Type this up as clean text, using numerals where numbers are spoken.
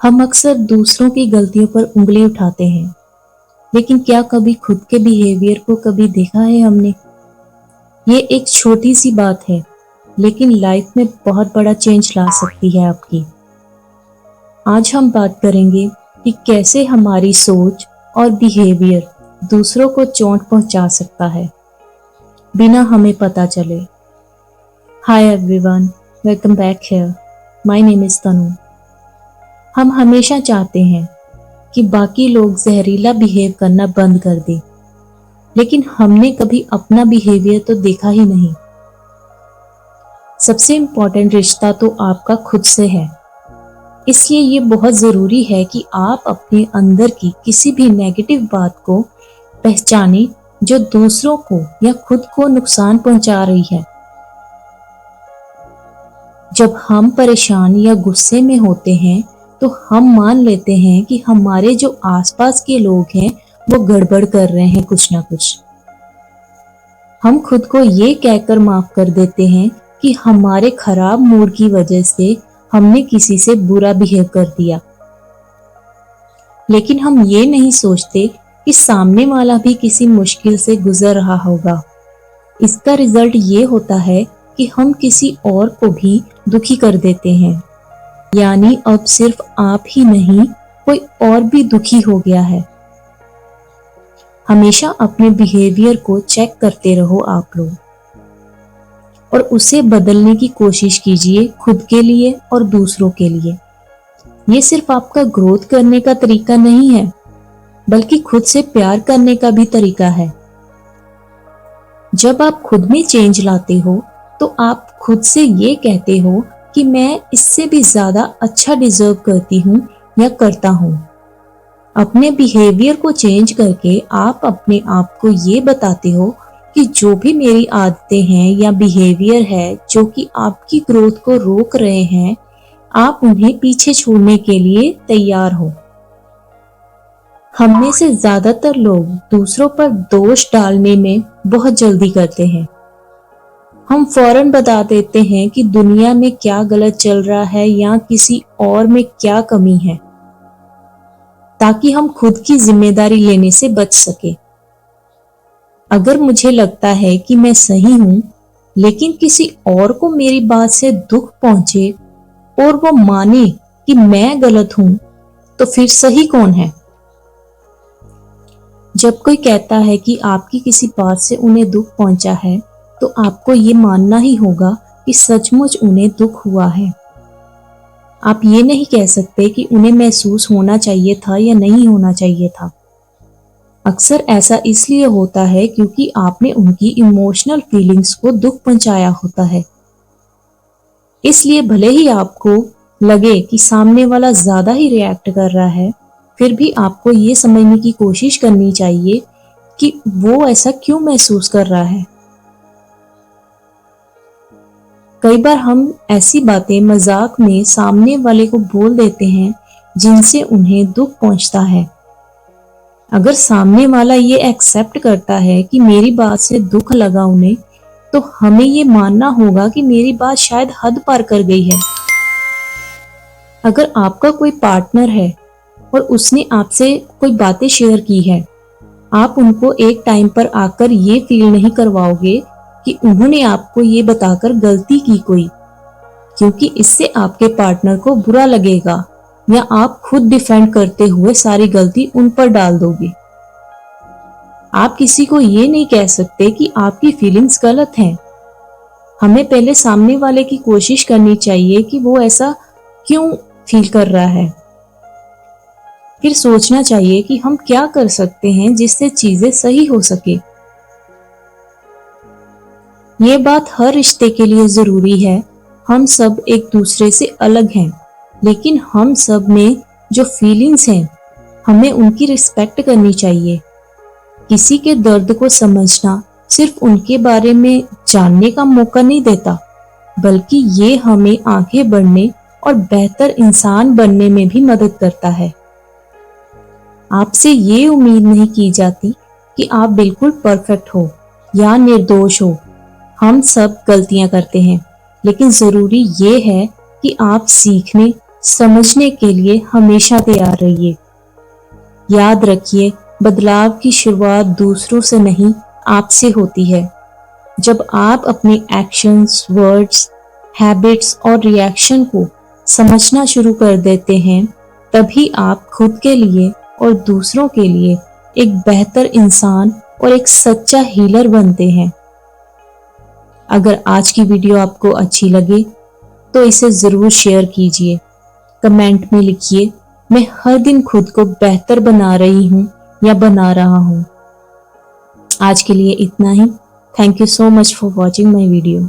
हम अक्सर दूसरों की गलतियों पर उंगली उठाते हैं, लेकिन क्या कभी खुद के बिहेवियर को कभी देखा है हमने? ये एक छोटी सी बात है, लेकिन लाइफ में बहुत बड़ा चेंज ला सकती है आपकी। आज हम बात करेंगे कि कैसे हमारी सोच और बिहेवियर दूसरों को चोट पहुंचा सकता है, बिना हमें पता चले। Hi everyone, welcome back here. My name is Tanu. हम हमेशा चाहते हैं कि बाकी लोग जहरीला बिहेव करना बंद कर दें, लेकिन हमने कभी अपना बिहेवियर तो देखा ही नहीं। सबसे इम्पोर्टेंट रिश्ता तो आपका खुद से है, इसलिए ये बहुत जरूरी है कि आप अपने अंदर की किसी भी नेगेटिव बात को पहचानें जो दूसरों को या खुद को नुकसान पहुंचा रही है। जब हम परेशान या गुस्से में होते हैं तो हम मान लेते हैं कि हमारे जो आसपास के लोग हैं वो गड़बड़ कर रहे हैं कुछ ना कुछ। हम खुद को ये कहकर माफ कर देते हैं कि हमारे खराब मूड की वजह से हमने किसी से बुरा बिहेव कर दिया, लेकिन हम ये नहीं सोचते कि सामने वाला भी किसी मुश्किल से गुजर रहा होगा। इसका रिजल्ट ये होता है कि हम किसी और को भी दुखी कर देते हैं, यानी अब सिर्फ आप ही नहीं, कोई और भी दुखी हो गया है। हमेशा अपने बिहेवियर को चेक करते रहो आप लोग, और उसे बदलने की कोशिश कीजिए, खुद के लिए और दूसरों के लिए। ये सिर्फ आपका ग्रोथ करने का तरीका नहीं है, बल्कि खुद से प्यार करने का भी तरीका है। जब आप खुद में चेंज लाते हो तो आप खुद से ये कहते हो कि मैं इससे भी ज्यादा अच्छा डिजर्व करती हूँ या करता हूँ। अपने बिहेवियर को चेंज करके आप अपने आप को ये बताते हो कि जो भी मेरी आदतें हैं या बिहेवियर है जो कि आपकी ग्रोथ को रोक रहे हैं, आप उन्हें पीछे छोड़ने के लिए तैयार हो। हम में से ज्यादातर लोग दूसरों पर दोष डालने में बहुत जल्दी करते हैं। हम फौरन बता देते हैं कि दुनिया में क्या गलत चल रहा है या किसी और में क्या कमी है, ताकि हम खुद की जिम्मेदारी लेने से बच सके। अगर मुझे लगता है कि मैं सही हूं, लेकिन किसी और को मेरी बात से दुख पहुंचे और वो माने कि मैं गलत हूं, तो फिर सही कौन है? जब कोई कहता है कि आपकी किसी बात से उन्हें दुख पहुंचा है, तो आपको ये मानना ही होगा कि सचमुच उन्हें दुख हुआ है। आप ये नहीं कह सकते कि उन्हें महसूस होना चाहिए था या नहीं होना चाहिए था। अक्सर ऐसा इसलिए होता है क्योंकि आपने उनकी इमोशनल फीलिंग्स को दुख पहुंचाया होता है। इसलिए भले ही आपको लगे कि सामने वाला ज्यादा ही रिएक्ट कर रहा है, फिर भी आपको ये समझने की कोशिश करनी चाहिए कि वो ऐसा क्यों महसूस कर रहा है। कई बार हम ऐसी बातें मजाक में सामने वाले को बोल देते हैं जिनसे उन्हें दुख पहुंचता है। अगर सामने वाला ये एक्सेप्ट करता है कि मेरी बात से दुख लगा उन्हें, तो हमें ये मानना होगा कि मेरी बात शायद हद पार कर गई है। अगर आपका कोई पार्टनर है और उसने आपसे कोई बातें शेयर की है, आप उनको एक टाइम पर आकर ये फील नहीं करवाओगे कि उन्होंने आपको ये बताकर गलती की कोई, क्योंकि इससे आपके पार्टनर को बुरा लगेगा या आप खुद डिफेंड करते हुए सारी गलती उन पर डाल दोगे। आप किसी को ये नहीं कह सकते कि आपकी फीलिंग्स गलत हैं। हमें पहले सामने वाले की कोशिश करनी चाहिए कि वो ऐसा क्यों फील कर रहा है। फिर सोचना चाहिए कि हम क्या कर सकते हैं जिससे चीजें सही हो सके। ये बात हर रिश्ते के लिए जरूरी है। हम सब एक दूसरे से अलग हैं, लेकिन हम सब में जो फीलिंग्स हैं, हमें उनकी रिस्पेक्ट करनी चाहिए। किसी के दर्द को समझना सिर्फ उनके बारे में जानने का मौका नहीं देता, बल्कि ये हमें आगे बढ़ने और बेहतर इंसान बनने में भी मदद करता है। आपसे ये उम्मीद नहीं की जाती कि आप बिल्कुल परफेक्ट हो या निर्दोष हो। हम सब गलतियां करते हैं, लेकिन जरूरी ये है कि आप सीखने, समझने के लिए हमेशा तैयार रहिए। याद रखिए, बदलाव की शुरुआत दूसरों से नहीं, आपसे होती है। जब आप अपने एक्शंस, वर्ड्स, हैबिट्स और रिएक्शन को समझना शुरू कर देते हैं, तभी आप खुद के लिए और दूसरों के लिए एक बेहतर इंसान और एक सच्चा हीलर बनते हैं। अगर आज की वीडियो आपको अच्छी लगे तो इसे जरूर शेयर कीजिए। कमेंट में लिखिए, मैं हर दिन खुद को बेहतर बना रही हूँ या बना रहा हूँ। आज के लिए इतना ही। Thank you so much for watching my video.